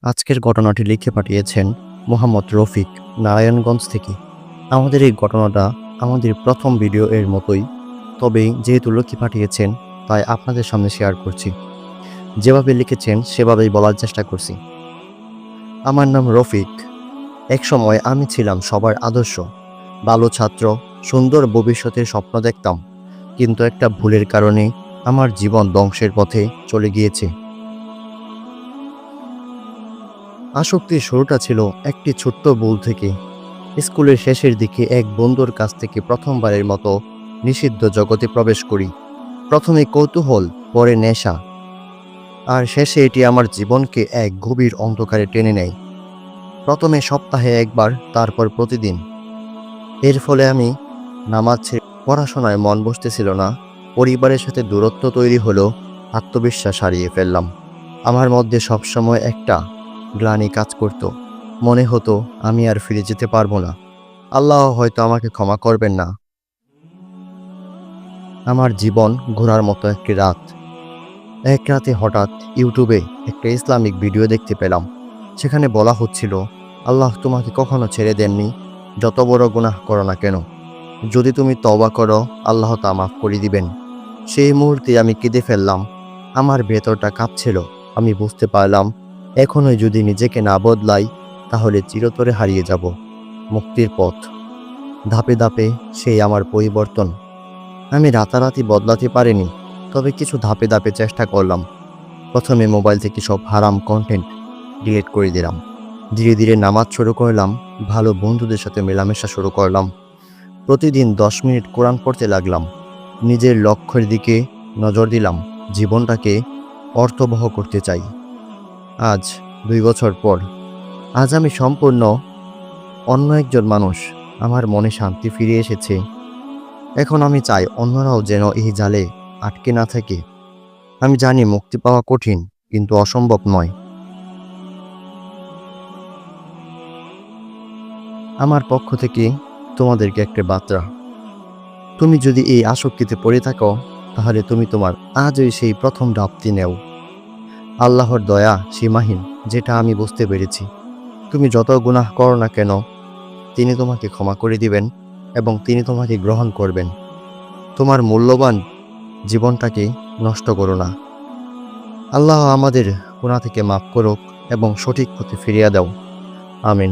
আজকের ঘটনাটি লিখে পাঠিয়েছেন মোহাম্মদ রফিক, নারায়ণগঞ্জ থেকে। আমাদের এই ঘটনাটা আমাদের প্রথম ভিডিও এর মতোই, তবে যেহেতু লিখে পাঠিয়েছেন তাই আপনাদের সামনে শেয়ার করছি। যেভাবে লিখেছেন সেভাবেই বলার চেষ্টা করছি। আমার নাম রফিক। একসময় আমি ছিলাম সবার আদর্শ, ভালো ছাত্র, সুন্দর ভবিষ্যতের স্বপ্ন দেখতাম। কিন্তু একটা ভুলের কারণে আমার জীবন ধ্বংসের পথে চলে গিয়েছে। আসক্তির শুরুটা ছিল একটি ছোট্ট ভুল থেকে। স্কুলের শেষের দিকে এক বন্ধুর কাছ থেকে প্রথমবারের মতো নিষিদ্ধ জগতে প্রবেশ করি। প্রথমে কৌতূহল, পরে নেশা, আর শেষে এটি আমার জীবনকে এক গভীর অন্ধকারে টেনে নেয়। প্রথমে সপ্তাহে একবার, তারপর প্রতিদিন। এর ফলে আমি নামাজ ছেড়ে পড়াশোনায় মন বসতেছিল না। পরিবারের সাথে দূরত্ব তৈরি হলো, আত্মবিশ্বাস হারিয়ে ফেললাম। আমার মধ্যে সবসময় একটা গ্লানি কাজ করত। মনে হতো আমি আর ফিরে যেতে পারবো না, আল্লাহ হয়তো আমাকে ক্ষমা করবেন না। আমার জীবন ঘোরার মতো একটি রাত। এক রাতে হঠাৎ ইউটিউবে একটা ইসলামিক ভিডিও দেখতে পেলাম। সেখানে বলা হচ্ছিল, আল্লাহ তোমাকে কখনো ছেড়ে দেননি, যত বড় গুনাহ করো না কেন। যদি তুমি তওবা করো, আল্লাহ তা মাফ করে দিবেন। সেই মুহূর্তে আমি কেঁদে ফেললাম। আমার ভেতরটা কাঁপছিল। আমি বুঝতে পারলাম, এখনই যদি নিজেকে না বদলাই তাহলে চিরতরে হারিয়ে যাব। মুক্তির পথ। ধাপে ধাপে সেই আমার পরিবর্তন। আমি রাতারাতি বদলাতে পারিনি, তবে কিছু ধাপে ধাপে চেষ্টা করলাম। প্রথমে মোবাইল থেকে সব হারাম কন্টেন্ট ডিলিট করে দিলাম। ধীরে ধীরে নামাজ শুরু করলাম, ভালো বন্ধুদের সাথে মেলামেশা শুরু করলাম। প্রতিদিন 10 মিনিট কোরআন পড়তে লাগলাম। নিজের লক্ষ্যের দিকে নজর দিলাম। জীবনটাকে অর্থবহ করতে চাই। আজ 2 বছর পর, আজ আমি সম্পূর্ণ অন্য একজন মানুষ। আমার মনে শান্তি ফিরে এসেছে। এখন আমি চাই অন্যরাও যেন এই জালে আটকে না থাকে। আমি জানি মুক্তি পাওয়া কঠিন, কিন্তু অসম্ভব নয়। আমার পক্ষ থেকে তোমাদেরকে একটা বার্তা। তুমি যদি এই আসক্তিতে পড়ে থাকো, তাহলে তুমি তোমার আজই সেই প্রথম ধাপটি নেও। আল্লাহর দয়া সীমাহীন, যেটা আমি বুঝতে পেরেছি। তুমি যত গুনাহ করো না কেন, তিনি তোমাকে ক্ষমা করে দিবেন এবং তিনি তোমাকে গ্রহণ করবেন। তোমার মূল্যবান জীবনটাকে নষ্ট করো না। আল্লাহ আমাদের গুনাহ থেকে মাফ করুক এবং সঠিক পথে ফিরিয়ে দাও। আমিন।